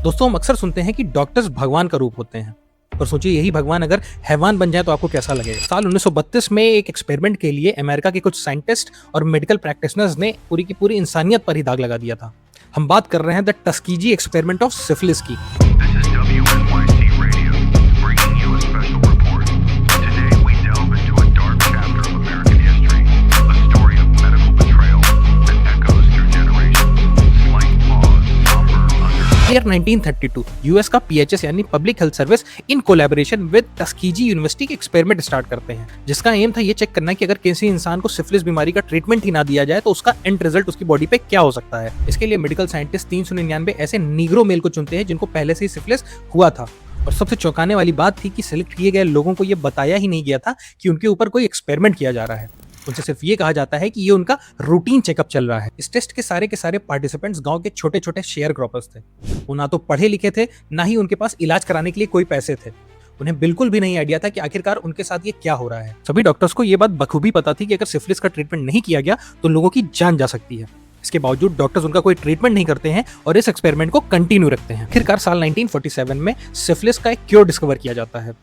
दोस्तों, हम अक्सर सुनते हैं कि डॉक्टर्स भगवान का रूप होते हैं, पर सोचिए यही भगवान अगर हैवान बन जाए तो आपको कैसा लगेगा। साल 1932 में एक एक्सपेरिमेंट के लिए अमेरिका के कुछ साइंटिस्ट और मेडिकल प्रैक्टिशनर्स ने पूरी की पूरी इंसानियत पर ही दाग लगा दिया था। हम बात कर रहे हैं the Tuskegee experiment of syphilis की। This is WNYC Radio, bringing you a special report. Today we delve into a dark chapter of American history, a story of medical betrayal that echoes through generations. Slight pause, somber under. Year 1932 US का PHS यानी public health service in collaboration with Tuskegee university एक experiment start करते हैं, जिसका M था ये check करना कि अगर किसी इंसान को सिफिलिस बीमारी का ट्रीटमेंट ही ना दिया जाए तो उसका एंड रिजल्ट उसकी बॉडी पे क्या हो सकता है। इसके लिए मेडिकल साइंटिस्ट 399 ऐसे नीग्रो मेल को चुनते हैं जिनको पहले से ही सिफिलिस हुआ था। और सबसे चौंकाने वाली बात थी कि सिलेक्ट किए गए लोगों को ये बताया ही नहीं गया था कि उनके ऊपर कोई एक्सपेरिमेंट किया जा रहा है। उनसे सिर्फ ये कहा जाता है कि ये उनका रूटीन चेकअप चल रहा है। इस टेस्ट के सारे पार्टिसिपेंट्स गांव के छोटे छोटे शेयर क्रॉपर्स थे। वो ना तो पढ़े लिखे थे, ना ही उनके पास इलाज कराने के लिए कोई पैसे थे। उन्हें बिल्कुल भी नहीं आइडिया था कि आखिरकार उनके साथ ये क्या हो रहा है। सभी डॉक्टर्स को ये बात बखूबी पता थी कि अगर सिफिलिस का ट्रीटमेंट नहीं किया गया तो लोगों की जान जा सकती है। इसके बावजूद डॉक्टर्स उनका कोई ट्रीटमेंट नहीं करते हैं और इस एक्सपेरिमेंट को कंटिन्यू रखते हैं। आखिरकार साल 1947 में सिफिलिस का एक क्योर डिस्कवर किया जाता है,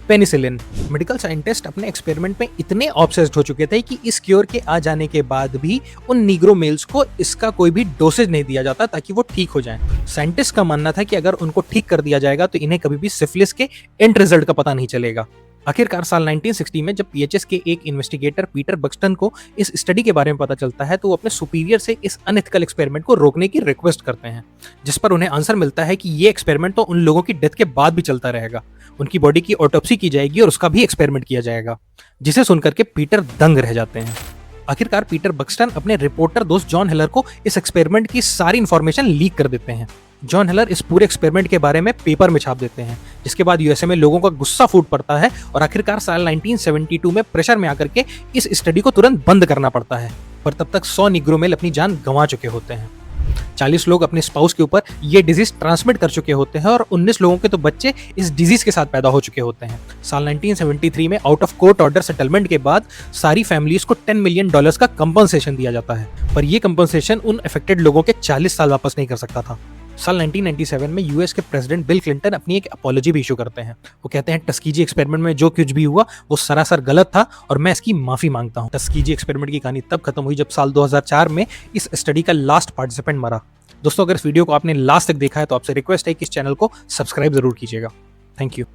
पेनिसिलिन। मेडिकल साइंटिस्ट अपने एक्सपेरिमेंट में इतने ऑब्सेस्ड हो चुके थे कि इस क्योर के आ जाने के बाद भी उन नीग्रो मेल्स को इसका कोई भी डोसेज नहीं दिया जाता ताकि वो ठीक हो जाएं। साइंटिस्ट का मानना था कि अगर उनको ठीक कर दिया जाएगा तो इन्हें कभी भी सिफिलिस के एंड रिजल्ट का पता नहीं चलेगा। आखिरकार साल 1960 में जब पीएचएस के एक इन्वेस्टिगेटर पीटर बक्सटन को इस स्टडी के बारे में पता चलता है तो वो अपने सुपीरियर से इस अनएथिकल एक्सपेरिमेंट को रोकने की रिक्वेस्ट करते हैं, जिस पर उन्हें आंसर मिलता है कि ये एक्सपेरिमेंट तो उन लोगों की डेथ के बाद भी चलता रहेगा। उनकी बॉडी की ऑटोप्सी की जाएगी और उसका भी एक्सपेरिमेंट किया जाएगा, जिसे सुनकर के पीटर दंग रह जाते हैं। आखिरकार पीटर बक्सटन अपने रिपोर्टर दोस्त जॉन हेलर को इस एक्सपेरिमेंट की सारी इंफॉर्मेशन लीक कर देते हैं। जॉन हेलर इस पूरे एक्सपेरिमेंट के बारे में पेपर में छाप देते हैं, जिसके बाद यूएसए में लोगों का गुस्सा फूट पड़ता है और आखिरकार साल 1972 में प्रेशर में आकर के इस स्टडी को तुरंत बंद करना पड़ता है। पर तब तक 100 निग्रो मेल अपनी जान गंवा चुके होते हैं। 40 लोग अपने स्पाउस के ऊपर ये डिजीज ट्रांसमिट कर चुके होते हैं और 19 लोगों के तो बच्चे इस डिजीज के साथ पैदा हो चुके होते हैं। साल 1973 में out of court order settlement के बाद सारी फैमिलीज को $10 मिलियन का कंपनसेशन दिया जाता है, पर यह कंपनसेशन उन अफेक्टेड लोगों के 40 साल वापस नहीं कर सकता था। साल 1997 में यूएस के प्रेसिडेंट बिल क्लिंटन अपनी एक अपॉलॉजी भी इशू करते हैं। वो कहते हैं टस्कीजी एक्सपेरिमेंट में जो कुछ भी हुआ वो सरासर गलत था और मैं इसकी माफी मांगता हूं। टस्कीजी एक्सपेरिमेंट की कहानी तब खत्म हुई जब साल 2004 में इस स्टडी का लास्ट पार्टिसिपेंट मरा। दोस्तों, अगर इस वीडियो को आपने लास्ट तक देखा है तो आपसे रिक्वेस्ट है कि इस चैनल को सब्सक्राइब जरूर कीजिएगा। Thank you.